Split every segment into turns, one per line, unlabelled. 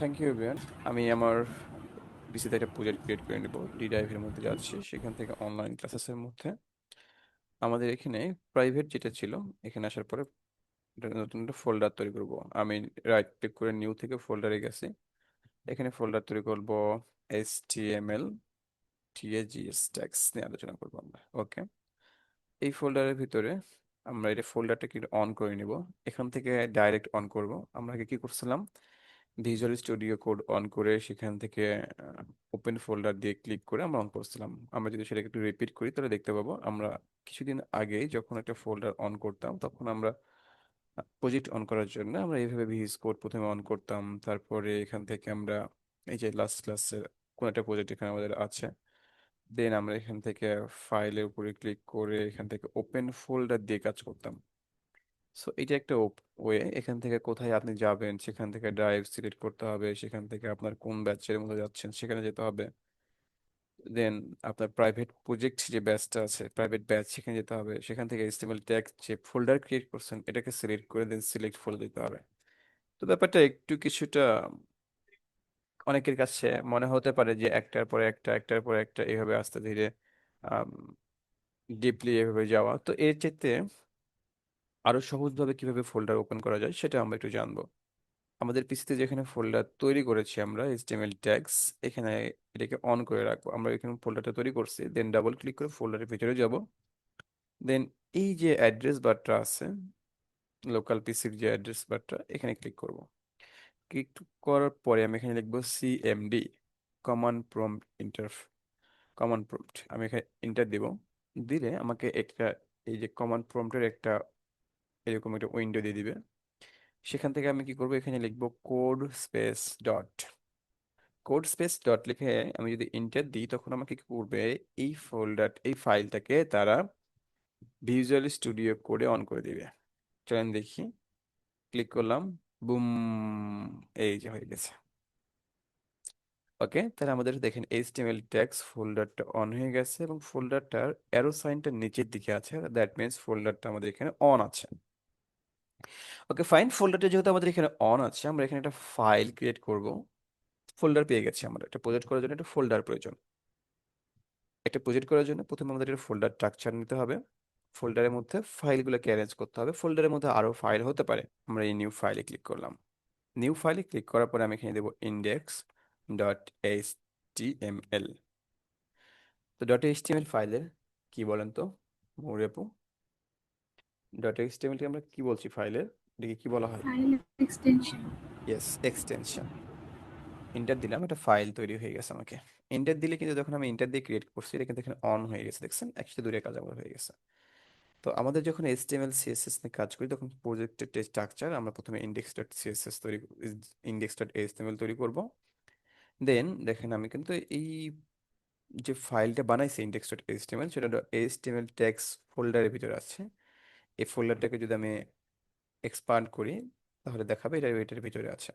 Thank you everyone. আমি আমার পিসিতে একটা প্রজেক্ট ক্রিয়েট করে নেব। ডি ড্রাইভের মধ্যে যাচ্ছি, সেখান থেকে অনলাইন ক্লাসেসের মধ্যে আমাদের এখানে প্রাইভেট যেটা ছিল, এখানে আসার পরে নতুন একটা ফোল্ডার তৈরি করব। আমি রাইট ক্লিক করে নিউ থেকে ফোল্ডারে গেছি। এখানে ফোল্ডার তৈরি করব HTML TAGS ট্যাগস নিয়ে আলোচনা করবো আমরা। ওকে, এই ফোল্ডারের ভিতরে আমরা এটা ফোল্ডারটাকে অন করে নিব। এখান থেকে ডাইরেক্ট অন করব। আমরা আগে কি করছিলাম, ভিজুয়াল স্টুডিও কোড অন করে সেখান থেকে ওপেন ফোল্ডার দিয়ে ক্লিক করে আমরা অন করছিলাম। আমরা যদি সেটাকে একটু রিপিট করি তাহলে দেখতে পাবো আমরা কিছুদিন আগে যখন একটা ফোল্ডার অন করতাম তখন আমরা প্রজেক্ট অন করার জন্য আমরা এইভাবে ভিএস কোড প্রথমে অন করতাম। তারপরে এখান থেকে আমরা এই যে লাস্ট ক্লাসের কোন একটা প্রজেক্ট এখানে আমাদের আছে, দেন আমরা এখান থেকে ফাইলের উপরে ক্লিক করে এখান থেকে ওপেন ফোল্ডার দিয়ে কাজ করতাম। সো এটা একটা ওয়ে। এখান থেকে কোথায় আপনি যাবেন সেখান থেকে ড্রাইভ সিলেক্ট করতে হবে, সেখান থেকে আপনার কোন ব্যাচের মধ্যে যাচ্ছেন সেখানে যেতে হবে। দেন আপনার প্রাইভেট প্রজেক্ট যে ব্যাচটা আছে, প্রাইভেট ব্যাচ, সেখানে যেতে হবে। সেখান থেকে HTML ট্যাগ যে ফোল্ডার ক্রিয়েট করছেন এটাকে সিলেক্ট করে দেন সিলেক্ট ফোল্ডার দিতে হবে। তো ব্যাপারটা একটু কিছুটা অনেকের কাছে মনে হতে পারে যে একটার পরে একটা একটার পরে একটা এইভাবে আস্তে ধীরে ডিপলি এভাবে যাওয়া। তো এর চাইতে আরো সহজভাবে কিভাবে ফোল্ডার ওপেন করা যায় সেটা আমরা একটু জানবো। আমাদের পিসিতে যেখানে ফোল্ডার তৈরি করেছি আমরা HTML ট্যাগস, এখানে এটাকে অন করে রাখবো। আমরা এখানে ফোল্ডারটা তৈরি করছি, দেন ডাবল ক্লিক করে ফোল্ডারের ভিতরে যাব। দেন এই যে অ্যাড্রেস বারটা আছে, লোকাল পিসির যে অ্যাড্রেস বারটা, এখানে ক্লিক করব। ক্লিক করার পরে আমি এখানে লিখবো CMD, command prompt inter, command prompt. আমি এখানে ইন্টার দিব। দিলে আমাকে একটা এই যে কমান্ড প্রম্পটের একটা এরকম একটা উইন্ডো দিয়ে দিবে। সেখান থেকে আমি কি করবো, এখানে লিখবো code space dot, code space dot লিখে আমি যদি ইন্টার দিই তখন আমাকে কি করবে, এই ফোল্ডার এই ফাইলটাকে তারা ভিজুয়াল স্টুডিও কোডে অন করে দিবে। চলেন দেখি। ক্লিক করলাম, বুম, এই যে হয়ে গেছে। ওকে, তাহলে আমাদের দেখেন HTML ট্যাগস ফোল্ডারটা অন হয়ে গেছে এবং ফোল্ডারটার অ্যারো সাইনটা নিচের দিকে আছে। দ্যাট মিন্স ফোল্ডারটা আমাদের এখানে অন আছে। ওকে ফাইন, ফোল্ডারটা যেহেতু আমাদের এখানে অন আছে, আমরা এখানে একটা ফাইল ক্রিয়েট করব। ফোল্ডার পেয়ে গেছি আমরা, একটা প্রজেক্ট করার জন্য একটা ফোল্ডার প্রয়োজন। একটা প্রজেক্ট করার জন্য প্রথমে আমাদের একটা ফোল্ডার স্ট্রাকচার নিতে হবে। ফোল্ডারের মধ্যে ফাইলগুলোকে অ্যারেঞ্জ করতে হবে। ফোল্ডারের মধ্যে আরো ফাইল হতে পারে। আমরা এই নিউ ফাইলে ক্লিক করলাম। নিউ ফাইলে ক্লিক করার পরে আমি এখানে দেবো ইন্ডেক্স ডট এইচটিএমএল। তো ডট এইচটিএমএল ফাইলের কি বলেন তো মৌরিয়াপু, ডট এইচটিএমএল কে আমরা কি বলছি ফাইলের, এটাকে কি বলা হয়?
File extension.
Yes, extension. Inter দিলাম, একটা ফাইল তৈরি হয়ে গেছে আমাকে। ইন্টার দিলে কিন্তু যখন আমি ইন্টার দিয়ে ক্রিয়েট করছি এটা কিন্তু এখানে অন হয়ে গেছে, দেখছেন একসাথে দূরে কাজ আমার হয়ে গেছে। তো আমাদের যখন HTML CSS নিয়ে কাজ করি তখন প্রজেক্টের টেক্সট স্ট্রাকচার আমরা প্রথমে ইন্ডেক্স ডট সিএসএস তৈরি, ইন্ডেক্স ডট HTML তৈরি করব। দেন দেখেন আমি কিন্তু এই যে ফাইলটা বানাইছি ইন্ডেক্স ডট HTML, সেটা HTML ট্যাগস ফোল্ডারের ভিতরে আছে। এই ফোল্ডারটাকে যদি আমি এক্সপান্ড করি তাহলে দেখাবে এটা এটার ভিতরে আছে।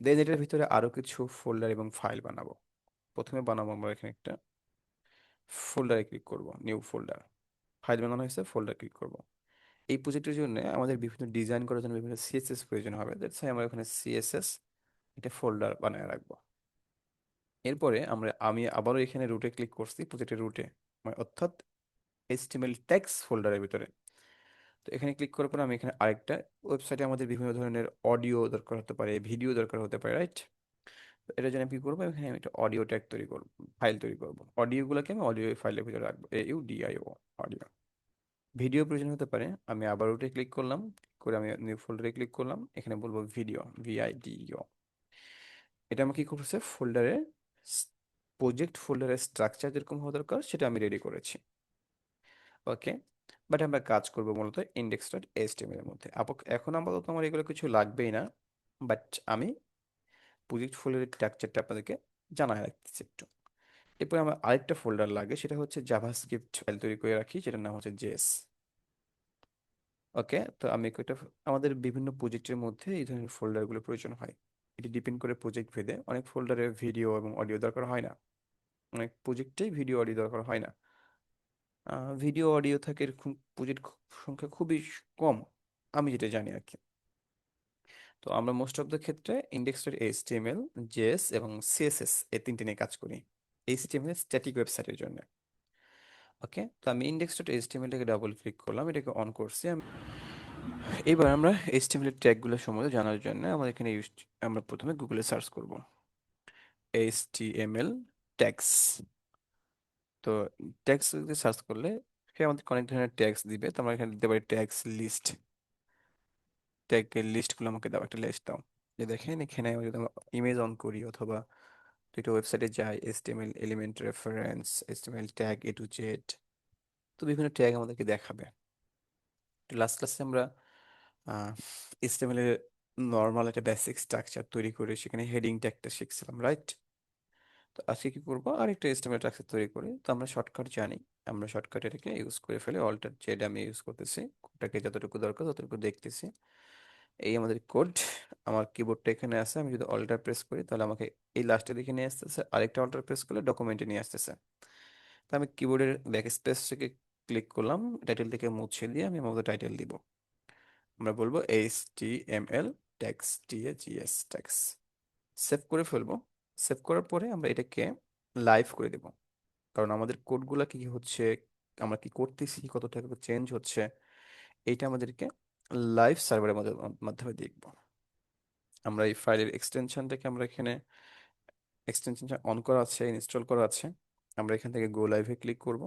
দেন এটার ভিতরে আরো কিছু ফোল্ডার এবং ফাইল বানাবো। প্রথমে বানাবো আমরা এখানে একটা ফোল্ডারে ক্লিক করব, নিউ ফোল্ডার। ফাইল বানানো হয়েছে, ফোল্ডার ক্লিক করব। এই প্রজেক্টের জন্য আমাদের বিভিন্ন ডিজাইন করার জন্য বিভিন্ন CSS প্রয়োজন হবে। দ্যাটস ওয়াই আমরা ওখানে CSS একটা ফোল্ডার বানিয়ে রাখবো। এরপরে আমি আবারও এখানে রুটে ক্লিক করছি, প্রজেক্টের রুটে, মানে অর্থাৎ HTML ট্যাগস ফোল্ডারের ভিতরে। তো এখানে ক্লিক করার পর আমি এখানে আরেকটা, ওয়েবসাইটে আমাদের বিভিন্ন ধরনের অডিও দরকার হতে পারে, ভিডিও দরকার হতে পারে, রাইট? তো এটার জন্য আমি কি করবো, এখানে আমি একটা অডিও ট্যাগ তৈরি করবো, ফাইল তৈরি করবো। অডিওগুলোকে আমি অডিও ফাইলের ভিতরে রাখবো, AUDIO, অডিও। ভিডিও প্রয়োজন হতে পারে, আমি আবার ওটা ক্লিক করলাম, করে আমি নিউ ফোল্ডারে ক্লিক করলাম, এখানে বলবো ভিডিও, VIDEO। এটা আমাকে কি করছে, ফোল্ডারে প্রজেক্ট ফোল্ডারের স্ট্রাকচার যেরকম হওয়া দরকার সেটা আমি রেডি করেছি। ওকে, বাট আমরা কাজ করবো মূলত ইন্ডেক্স ডট এইচটিএমএল এর মধ্যে। এখন আপাতত আমার এগুলো কিছু লাগবেই না, বাট আমি প্রজেক্ট ফোল্ডারের স্ট্রাকচারটা আপনাদেরকে জানাই রাখতেছি একটু। এরপর আমার আরেকটা ফোল্ডার লাগে, সেটা হচ্ছে জাভাস্ক্রিপ্ট ফাইল তৈরি করে রাখি, যেটার নাম হচ্ছে জেএস। ওকে, তো আমি একটা, আমাদের বিভিন্ন প্রজেক্টের মধ্যে এই ধরনের ফোল্ডারগুলো প্রয়োজন হয়। এটি ডিপেন্ড করে প্রজেক্ট ভেদে, অনেক ফোল্ডারে ভিডিও এবং অডিও দরকার হয় না, অনেক প্রজেক্টেই ভিডিও অডিও দরকার হয় না। ভিডিও অডিও থাকে এরকম প্রজেক্ট সংখ্যা খুবই কম, আমি যেটা জানি আর কি। তো আমরা মোস্ট অফ দ্য ক্ষেত্রে ইন্ডেক্স ডট এইচটিএমএল, জেএস এবং সিএসএস এই তিনটে নিয়ে কাজ করি এইচটিএমএল স্ট্যাটিক ওয়েবসাইটের জন্য। ওকে, তো আমি ইন্ডেক্স ডট এইচটিএমএল টাকে ডাবল ক্লিক করলাম, এটাকে অন করছি। এবার আমরা এইচটিএমএল এর ট্যাগগুলো সম্বন্ধে জানার জন্য আমাদের এখানে আমরা প্রথমে গুগলে সার্চ করব এইচটিএমএল ট্যাগস। তো ট্যাগস সার্চ করলে সে আমাদের অনেক ধরনের ট্যাগস দিবে, তো আমরা এখানে দিতে পারি ট্যাগস লিস্ট। ট্যাগের লিস্টগুলো আমাকে দাও, একটা লিস্ট দাও। যে দেখেন এখানে আমি যদি ইমেজ অন করি অথবা দুটো ওয়েবসাইটে যাই, HTML element reference, HTML tag A to Z, তো বিভিন্ন ট্যাগ আমাদেরকে দেখাবে। তো লাস্ট ক্লাসে আমরা এইচটিএমএল এর নর্মাল একটা বেসিক স্ট্রাকচার তৈরি করে সেখানে হেডিং ট্যাগটা শিখছিলাম, রাইট? তো আজকে কি করবো, আরেকটা এইচটিএমএল স্ট্রাকচার তৈরি করি। তো আমরা শর্টকাট জানি, আমরা শর্টকাট এটাকে ইউজ করে ফেলে অল্টার জেড আমি ইউজ করতেছি, কোডটাকে যতটুকু দরকার ততটুকু দেখতেছি। এই আমাদের কোড, আমার কিবোর্ডটা এখানে আছে, আমি যদি অল্টার প্রেস করি তাহলে আমাকে এই লাস্টের দিকে নিয়ে আসতেছে, আরেকটা অল্টার প্রেস করলে ডকুমেন্টে নিয়ে আসতেছে। তো আমি কিবোর্ডের ব্যাক স্পেস থেকে ক্লিক করলাম, টাইটেল থেকে মুছে দিয়ে আমি আমাদের টাইটেল দিব। আমরা বলবো HTML tags, TAGS tags. Save করে ফেলবো। সেভ করার পরে আমরা এটাকে লাইভ করে দেব, কারণ আমাদের কোডগুলা কি কি হচ্ছে, আমরা কি করতেছি, কতটা চেঞ্জ হচ্ছে, এইটা আমাদেরকে লাইভ সার্ভারের মাধ্যমে দেখবো। আমরা এই ফাইলের এক্সটেনশনটাকে আমরা এখানে এক্সটেনশনটা অন করা আছে, ইনস্টল করা আছে। আমরা এখান থেকে গো লাইভে ক্লিক করব,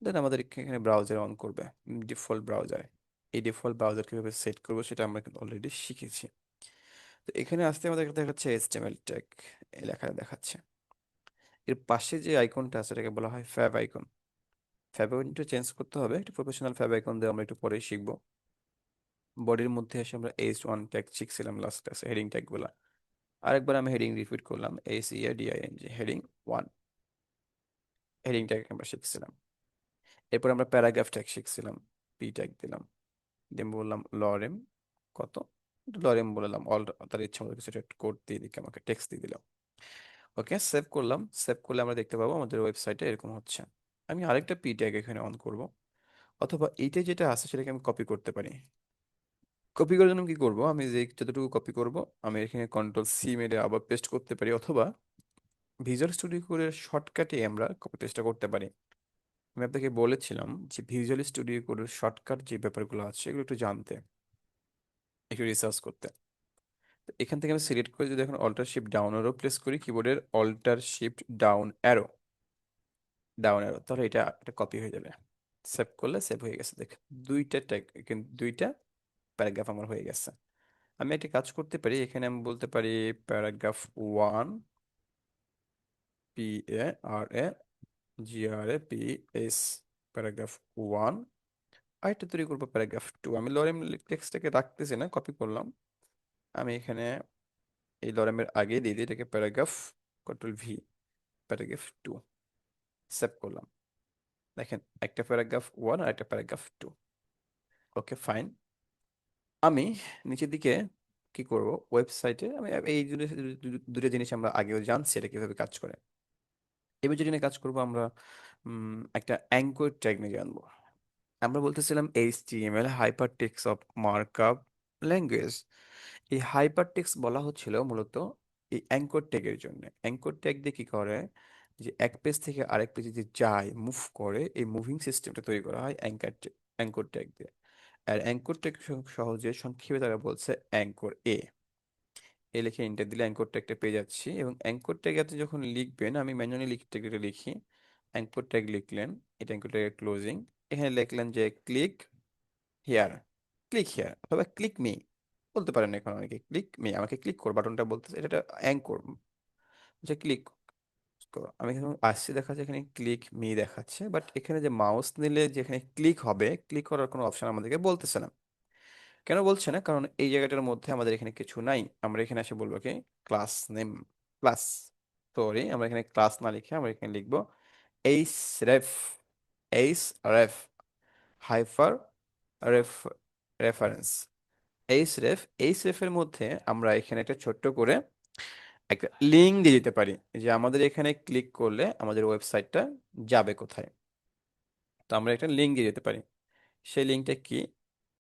দেন আমাদের এখানে ব্রাউজার অন করবে, ডিফল্ট ব্রাউজার। এই ডিফল্ট ব্রাউজার কিভাবে সেট করবো সেটা আমরা কিন্তু অলরেডি শিখেছি। তো এখানে আসতে আমাদের দেখাচ্ছে এইচটিএমএল ট্যাগ, এই লেখাটা দেখাচ্ছে। এর পাশে যে আইকনটা আছে এটাকে বলা হয় ফ্যাব আইকন। ফ্যাব আইকনটা চেঞ্জ করতে হবে, একটা প্রফেশনাল ফ্যাব আইকন দিয়ে আমরা একটু পরেই শিখবো। বডির মধ্যে এসে আমরা H1 ট্যাগ শিখছিলাম লাস্ট ক্লাসে, হেডিং ট্যাগ গুলা। আরেকবার আমি হেডিং রিপিট করলাম, HEADING, হেডিং 1, হেডিং ট্যাগ আমরা শিখছিলাম। এরপর আমরা প্যারাগ্রাফ ট্যাগ শিখছিলাম, পি ট্যাগ দিলাম, দিয়ে বললাম লরেম কত, লরেম বললাম, অল তার ইচ্ছা মতো কিছু কোড দিয়ে দিকে আমাকে টেক্সট দিয়ে দিলাম। ওকে, সেভ করলাম। সেভ করলে আমরা দেখতে পাবো আমাদের ওয়েবসাইটে এরকম হচ্ছে। আমি আরেকটা পি ট্যাগ এখানে অন করব, অথবা এইটা যেটা আছে সেটাকে আমি কপি করতে পারি। কপি করার জন্য কি করব, আমি যে যতটুকু কপি করব আমি এখানে কন্ট্রোল C মেরে আবার পেস্ট করতে পারি, অথবা ভিজুয়াল স্টুডিও কোডের শর্টকাটে আমরা কপি পেস্টটা করতে পারি। আমি আপনাকে বলেছিলাম যে ভিজুয়াল স্টুডিও কোডের শর্টকাট যে ব্যাপারগুলো আছে এগুলো একটু জানতে, একটু রিসার্চ করতে। তো এখান থেকে আমি সিলেক্ট করে যদি এখন alt shift down arrow press করি, কিবোর্ডের alt shift down arrow, down arrow, তাহলে এটা একটা কপি হয়ে যাবে। সেভ করলে সেভ হয়ে গেছে, দেখ দুইটা ট্যাগ, কিন্তু দুইটা প্যারাগ্রাফ আমার হয়ে গেছে। আমি একটা কাজ করতে পারি, এখানে আমি বলতে পারি প্যারাগ্রাফ 1, PARAGRAPS, প্যারাগ্রাফ 1। আরেকটা তৈরি করবো প্যারাগ্রাফ 2। আমি লরেম টেক্সটটাকে রাখতেছি না, কপি করলাম। আমি এখানে এই লরেমের আগে দিয়ে দিই এটাকে paragraph, control V, paragraph 2, save করলাম। দেখেন একটা প্যারাগ্রাফ 1 আর একটা প্যারাগ্রাফ 2। Okay fine. আমি নিচের দিকে কি করব, ওয়েবসাইটে আমি এই দুটো জিনিস আমরা আগেও জানছি এটা কিভাবে কাজ করে। এবার যেটা নিয়ে কাজ করবো আমরা, একটা অ্যাঙ্কর ট্যাগ নিয়ে জানবো। আমরা বলতেছিলাম HTML hyper text of markup language. এই হাইপার টেক্সট বলা হচ্ছিল মূলত এই অ্যাঙ্কর ট্যাগের জন্য। অ্যাঙ্কর ট্যাগ দিয়ে কি করে, যে এক পেজ থেকে আরেক পেজে যে যায়, মুভ করে, এই মুভিং সিস্টেমটা তৈরি করা হয় অ্যাঙ্কর ট্যাগ দিয়ে। আর অ্যাঙ্কর ট্যাগ সহজে সংক্ষেপে তারা বলছে অ্যাঙ্কর এ লিখে এন্টার দিলে অ্যাঙ্কর ট্যাগটা পেয়ে যাচ্ছি। এবং অ্যাঙ্কর ট্যাগ এতে যখন লিখবেন, আমি ম্যানুয়ালি ট্যাগটা লিখি, অ্যাঙ্কর ট্যাগ লিখলেন, এটা অ্যাঙ্কর ট্যাগের ক্লোজিং, এখানে লিখলেন যে ক্লিক হিয়ার, ক্লিক হিয়ার অথবা ক্লিক মি বলতে পারেন। এখন অনেকে ক্লিক মি, আমাকে ক্লিক কর বাটনটা বলতেছে, এটা অ্যাঙ্কর, যে ক্লিক করো। আমি এখানে আসছি, দেখাচ্ছে এখানে ক্লিক মি দেখাচ্ছে, বাট এখানে যে মাউস নিলে যেখানে ক্লিক হবে, ক্লিক করার কোনো অপশন আমাদেরকে বলতেছে না। কেন বলছে না, কারণ এই জায়গাটার মধ্যে আমাদের এখানে কিছু নাই। আমরা এখানে এসে বলবো কি ক্লাস নেম, ক্লাস, সরি আমরা এখানে ক্লাস না লিখে আমরা এখানে লিখবো এইচ রেফ, এইচ রেফ হাইফার রেফ, রেফারেন্স, এইচ রেফের মধ্যে আমরা এখানে একটা ছোট্ট করে একটা লিঙ্ক দিয়ে দিতে পারি, যে আমাদের এখানে ক্লিক করলে আমাদের ওয়েবসাইটটা যাবে কোথায়। তো আমরা একটা লিঙ্ক দিয়ে দিতে পারি। সেই লিঙ্কটা কি,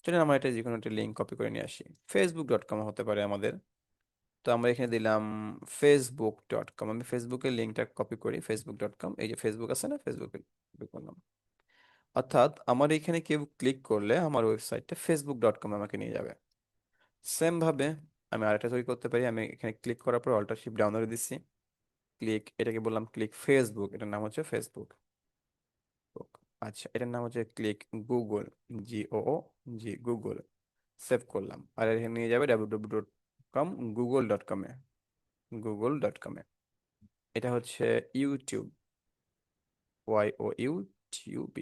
চলেন আমরা এটা যে কোনো একটা লিঙ্ক কপি করে নিয়ে আসি। facebook.com হতে পারে আমাদের। তো আমরা এখানে দিলাম facebook.com, আমি ফেসবুকের লিঙ্কটা কপি করি, facebook.com, এই যে ফেসবুক আছে না, ফেসবুকে কপি করলাম। অর্থাৎ আমার এখানে কেউ ক্লিক করলে আমার ওয়েবসাইটটা facebook.com আমাকে নিয়ে যাবে। সেম ভাবে আমি আরেকটা তৈরি করতে পারি। আমি এখানে ক্লিক করার পর অল্টার শিফট ডাউন করে দিচ্ছি, ক্লিক, এটাকে বললাম ক্লিক ফেসবুক, এটার নাম হচ্ছে ফেসবুক। আচ্ছা, এটার নাম হচ্ছে click Google, GOOG, Google. Save করলাম, আর এখানে নিয়ে যাবে www.com, google.com-এ, google.com-এ। এটা হচ্ছে ইউটিউব, YOUTUB,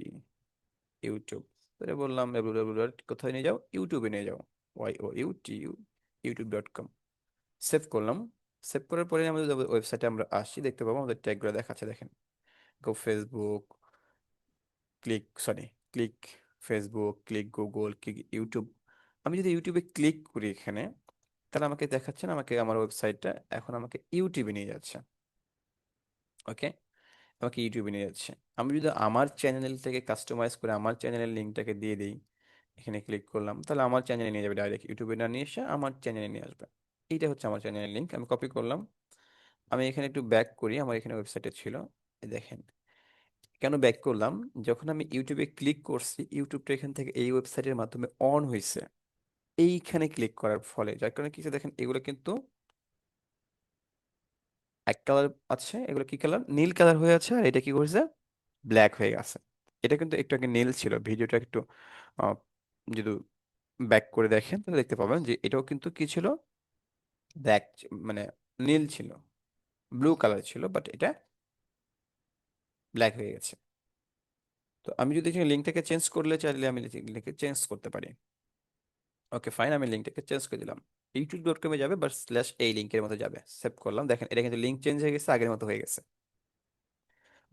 ইউটিউব। তাহলে বললাম www. কোথায় নিয়ে যাও, ইউটিউবে নিয়ে যাও, YOUTU, youtube.com। সেভ করলাম। সেভ করার পরে আমাদের ওয়েবসাইটে আমরা আসছি, দেখতে পাবো আমাদের ট্যাগগুলো দেখাচ্ছে, দেখেন, গো Facebook, click, sorry, click Facebook, click Google, click YouTube. আমি যদি ইউটিউবে ক্লিক করি এখানে, তাহলে আমাকে দেখাচ্ছে না, আমাকে আমার ওয়েবসাইটটা এখন আমাকে ইউটিউবে নিয়ে যাচ্ছে। ওকে, আমাকে ইউটিউবে নিয়ে যাচ্ছে। আমি যদি আমার চ্যানেল থেকে কাস্টমাইজ করে আমার চ্যানেলের লিঙ্কটাকে দিয়ে দিই, এখানে ক্লিক করলাম, তাহলে আমার চ্যানেলে নিয়ে যাবে, ডাইরেক্ট ইউটিউবে না নিয়ে এসে আমার চ্যানেলে নিয়ে আসবে। এইটা হচ্ছে আমার চ্যানেলের লিঙ্ক, আমি কপি করলাম। আমি এখানে একটু ব্যাক করি, আমার এখানে ওয়েবসাইটে ছিল, এই দেখেন। কেন ব্যাক করলাম, যখন আমি ইউটিউবে ক্লিক করছি, ইউটিউবটা এখান থেকে এই ওয়েবসাইটের মাধ্যমে অন হয়েছে এইখানে ক্লিক করার ফলে, যার কারণে কিছু দেখেন এগুলো কিন্তু এক কালার আছে, এগুলো কি কালার, নীল কালার হয়ে আছে, আর এটা কি করছে, ব্ল্যাক হয়ে গেছে। এটা কিন্তু একটু আগে নীল ছিল, ভিডিওটা একটু আহ, যদি ব্যাক করে দেখেন তাহলে দেখতে পাবেন যে এটাও কিন্তু কি ছিল, ব্ল্যাক, মানে নীল ছিল, ব্লু কালার ছিল, বাট এটা ব্ল্যাক হয়ে গেছে। তো আমি যদি লিঙ্কটাকে চেঞ্জ করলে চাইলে আমি লিঙ্কটাকে চেঞ্জ করতে পারি। ওকে ফাইন, আমি লিঙ্কটাকে চেঞ্জ করে দিলাম, youtube.com-এ যাবে, বাট স্ল্যাশ এই লিঙ্কের মতো যাবে। সেভ করলাম, দেখেন এটা কিন্তু লিঙ্ক চেঞ্জ হয়ে গেছে, আগের মতো হয়ে গেছে।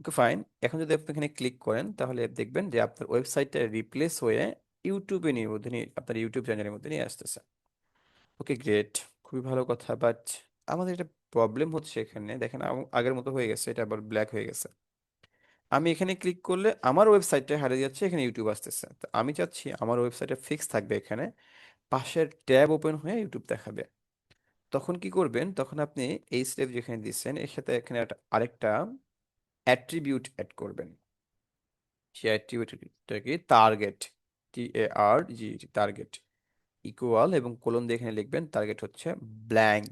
ওকে ফাইন, এখন যদি আপনি এখানে ক্লিক করেন তাহলে দেখবেন যে আপনার ওয়েবসাইটটা রিপ্লেস হয়ে ইউটিউবে নিয়ে মধ্যে নিয়ে আপনার ইউটিউব চ্যানেলের মধ্যে নিয়ে আসতেছে। ওকে গ্রেট, খুবই ভালো কথা, বাট আমাদের একটা প্রবলেম হচ্ছে এখানে, দেখেন আগের মতো হয়ে গেছে, এটা আবার ব্ল্যাক হয়ে গেছে। আমি এখানে ক্লিক করলে আমার ওয়েবসাইটটা হারিয়ে যাচ্ছে, এখানে ইউটিউব আসতেছে। তো আমি চাচ্ছি আমার ওয়েবসাইটে ফিক্স থাকবে, এখানে পাশের ট্যাব ওপেন হয়ে ইউটিউব দেখাবে। তখন কি করবেন, তখন আপনি এই স্টেপ যেখানে দিচ্ছেন এর সাথে এখানে আরেকটা অ্যাট্রিবিউট অ্যাড করবেন। সেই অ্যাট্রিবিউটটা কি, টার্গেট, TARGET, টার্গেট, ইকুয়াল এবং কোলন দিয়ে এখানে লিখবেন টার্গেট হচ্ছে ব্ল্যাঙ্ক।